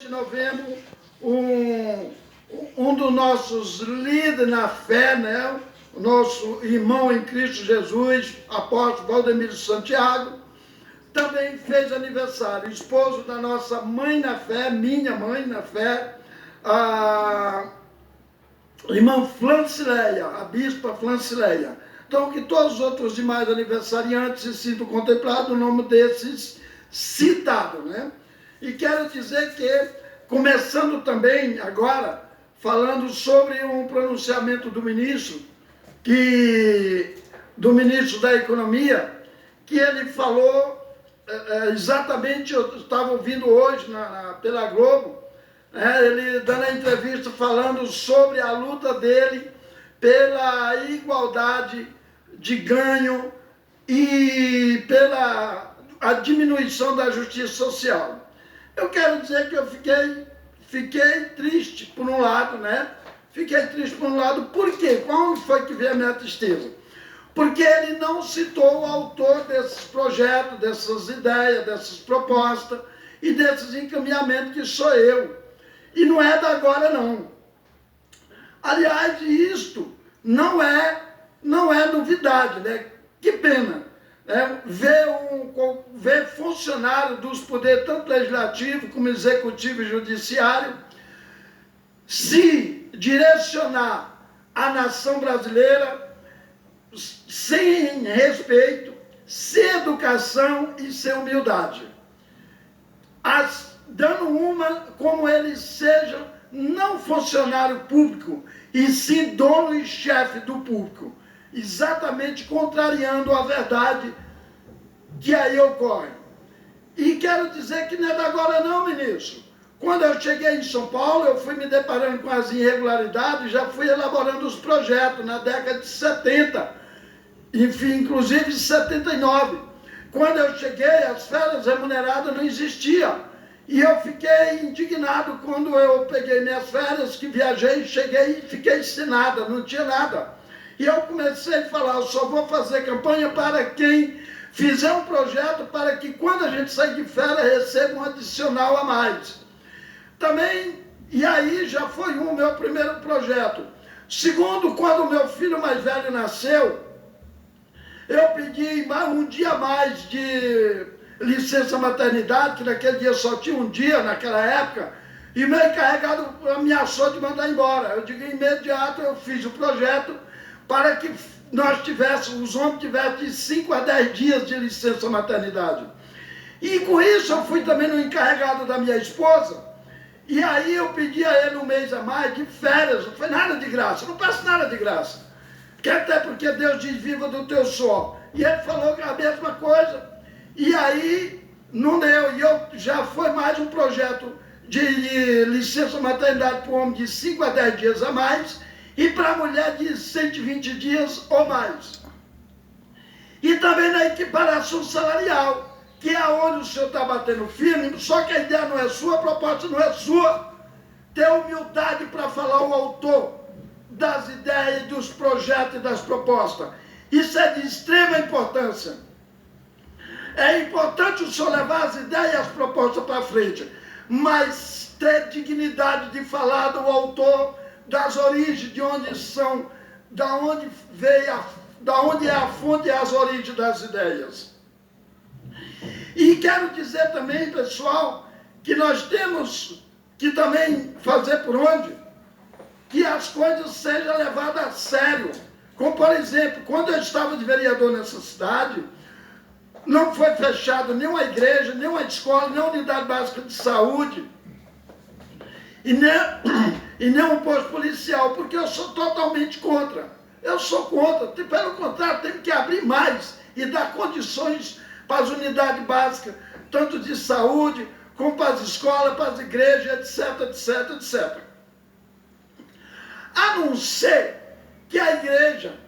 De novembro, um dos nossos líderes na fé, né? O nosso irmão em Cristo Jesus, apóstolo Valdemiro Santiago, também fez aniversário, esposo da nossa mãe na fé, minha mãe na fé, a irmã Flancileia, a bispa Flancileia. Então, que todos os outros demais aniversariantes se sintam contemplados no nome desses citados, né? E quero dizer que, começando também agora, falando sobre um pronunciamento do ministro da Economia, que ele falou exatamente, eu estava ouvindo hoje pela Globo, ele dando a entrevista falando sobre a luta dele pela igualdade de ganho e pela a diminuição da justiça social. Eu quero dizer que eu fiquei triste por um lado, né? Fiquei triste por um lado, por quê? Qual foi que veio a minha tristeza? Porque ele não citou o autor desses projetos, dessas ideias, dessas propostas e desses encaminhamentos, que sou eu. E não é da agora, não. Aliás, isto não é novidade, né? Que pena. Ver funcionário dos poderes, tanto legislativo como executivo e judiciário, se direcionar à nação brasileira sem respeito, sem educação e sem humildade. Dando como eles sejam não funcionário público, e sim dono e chefe do público, exatamente contrariando a verdade que aí ocorre. E quero dizer que não é da agora não, ministro. Quando eu cheguei em São Paulo, eu fui me deparando com as irregularidades, já fui elaborando os projetos na década de 70, enfim, inclusive 79. Quando eu cheguei, as férias remuneradas não existiam. E eu fiquei indignado quando eu peguei minhas férias, que viajei, cheguei e fiquei sem nada, não tinha nada. E eu comecei a falar, eu só vou fazer campanha para quem fizer um projeto para que quando a gente sair de férias receba um adicional a mais. Também, e aí já foi o meu primeiro projeto. Segundo, quando o meu filho mais velho nasceu, eu pedi um dia a mais de licença maternidade, que naquele dia só tinha um dia, naquela época, e meu encarregado ameaçou de mandar embora. Eu digo, imediato eu fiz o projeto para que os homens tivessem de 5 a 10 dias de licença maternidade. E com isso eu fui também no encarregado da minha esposa, e aí eu pedi a ele um mês a mais de férias, não foi nada de graça, eu não peço nada de graça, que até porque Deus diz, viva do teu suor. E ele falou que era a mesma coisa, e aí não deu, e já foi mais um projeto de licença maternidade para o homem de 5 a 10 dias a mais, e para a mulher de 120 dias ou mais. E também na equiparação salarial, que é onde o senhor está batendo firme, só que a ideia não é sua, a proposta não é sua. Ter humildade para falar o autor das ideias, dos projetos e das propostas. Isso é de extrema importância. É importante o senhor levar as ideias e as propostas para frente, mas ter dignidade de falar do autor, das origens, de onde são, da onde é a fonte e as origens das ideias. E quero dizer também, pessoal, que nós temos que também fazer por onde? Que as coisas sejam levadas a sério. Como, por exemplo, quando eu estava de vereador nessa cidade, não foi fechado nenhuma igreja, nenhuma escola, nenhuma unidade básica de saúde, e nem um posto policial, porque eu sou totalmente contra. Eu sou contra, pelo contrário, tem que abrir mais e dar condições para as unidades básicas, tanto de saúde, como para as escolas, para as igrejas, etc, etc, etc. A não ser que a igreja,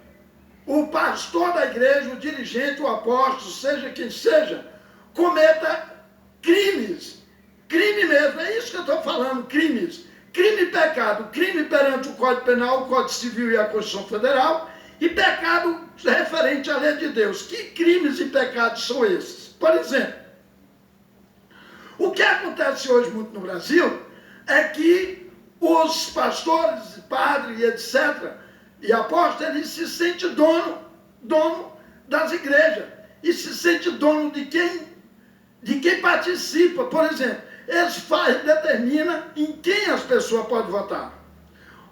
o pastor da igreja, o dirigente, o apóstolo, seja quem seja, cometa crimes. Crime mesmo, é isso que eu estou falando, crimes. Crime e pecado. Crime perante o Código Penal, o Código Civil e a Constituição Federal, e pecado referente à lei de Deus. Que crimes e pecados são esses? Por exemplo, O que acontece hoje muito no Brasil é que os pastores, padres, etc., e apóstolos, eles se sentem dono das igrejas, e se sente dono de quem participa. Por exemplo, eles determinam em quem as pessoas podem votar.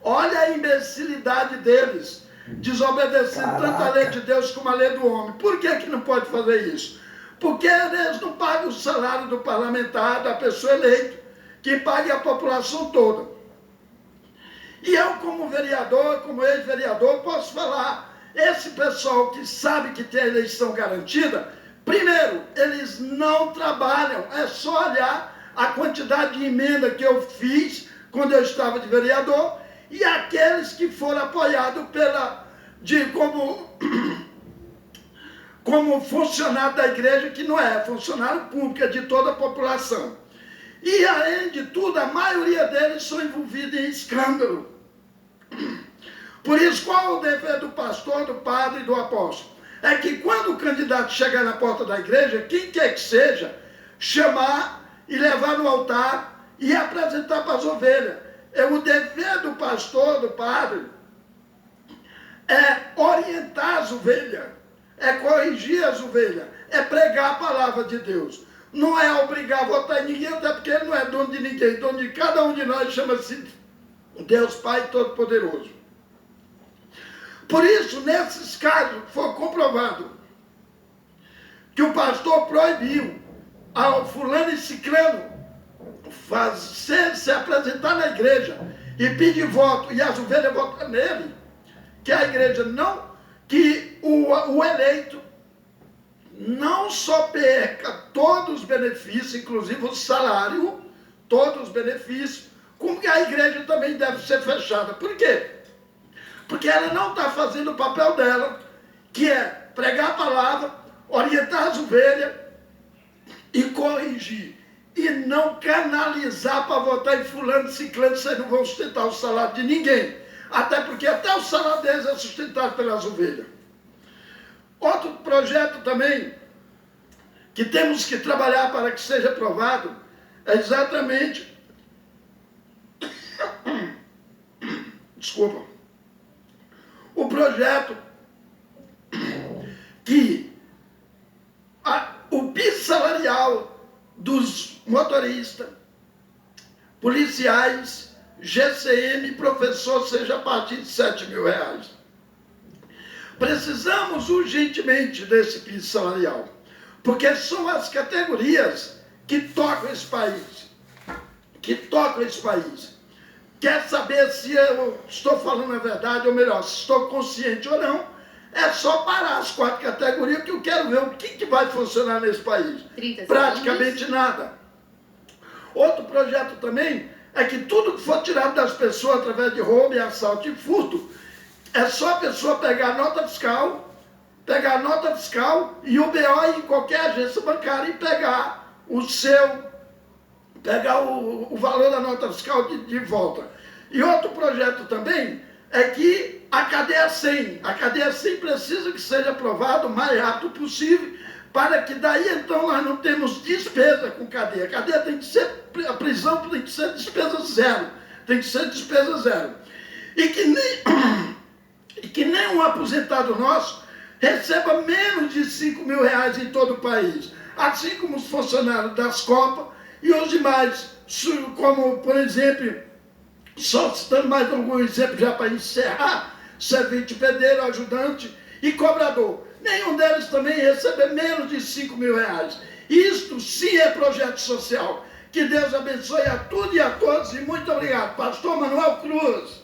Olha a imbecilidade deles, desobedecendo tanto a lei de Deus como a lei do homem. Por que não pode fazer isso? Porque eles não pagam o salário do parlamentar, da pessoa eleita, que paga a população toda. E eu, como vereador, como ex-vereador, posso falar, esse pessoal que sabe que tem a eleição garantida, primeiro, eles não trabalham, é só olhar a quantidade de emenda que eu fiz quando eu estava de vereador, e aqueles que foram apoiados como funcionário da igreja, que não é funcionário público, é de toda a população. E, além de tudo, a maioria deles são envolvidos em escândalo. Por isso, qual é o dever do pastor, do padre e do apóstolo? É que quando o candidato chegar na porta da igreja, quem quer que seja, chamar e levar no altar e apresentar para as ovelhas. O dever do pastor, do padre, é orientar as ovelhas, é corrigir as ovelhas, é pregar a palavra de Deus. Não é obrigar a votar em ninguém, até porque ele não é dono de ninguém. Dono de cada um de nós chama-se Deus Pai Todo-Poderoso. Por isso, nesses casos, foi comprovado que o pastor proibiu ao fulano e ciclano se apresentar na igreja e pedir voto, e as ovelhas votam nele, que a igreja não, que o eleito não só perca todos os benefícios, inclusive o salário, todos os benefícios, como que a igreja também deve ser fechada. Por quê? Porque ela não está fazendo o papel dela, que é pregar a palavra, orientar as ovelhas e corrigir. E não canalizar para votar em fulano e ciclano, vocês não vão sustentar o salário de ninguém. Até porque até o salário deles é sustentado pelas ovelhas. Outro projeto também, que temos que trabalhar para que seja aprovado, é exatamente... Desculpa. O projeto que o piso salarial dos motoristas, policiais, GCM e professor seja a partir de R$7.000. Precisamos urgentemente desse piso salarial, porque são as categorias que tocam esse país. Quer saber se eu estou falando a verdade, ou melhor, se estou consciente ou não, é só parar as 4 categorias que eu quero ver o que vai funcionar nesse país. Praticamente nada. Outro projeto também é que tudo que for tirado das pessoas através de roubo, e assalto e furto, é só a pessoa pegar a nota fiscal e o BO em qualquer agência bancária e pegar o valor da nota fiscal de volta. E outro projeto também é que a cadeia 100 precisa que seja aprovada o mais rápido possível, para que daí então nós não temos despesa com cadeia. A cadeia tem que ser, a prisão tem que ser despesa zero. E que nem um aposentado nosso receba menos de R$5.000 em todo o país. Assim como os funcionários das Copas e os demais, como, por exemplo, só citando mais algum exemplo já para encerrar, servente, pedreiro, ajudante e cobrador. Nenhum deles também recebe menos de R$5.000. Isto sim é projeto social. Que Deus abençoe a tudo e a todos, e muito obrigado. Pastor Manuel Cruz.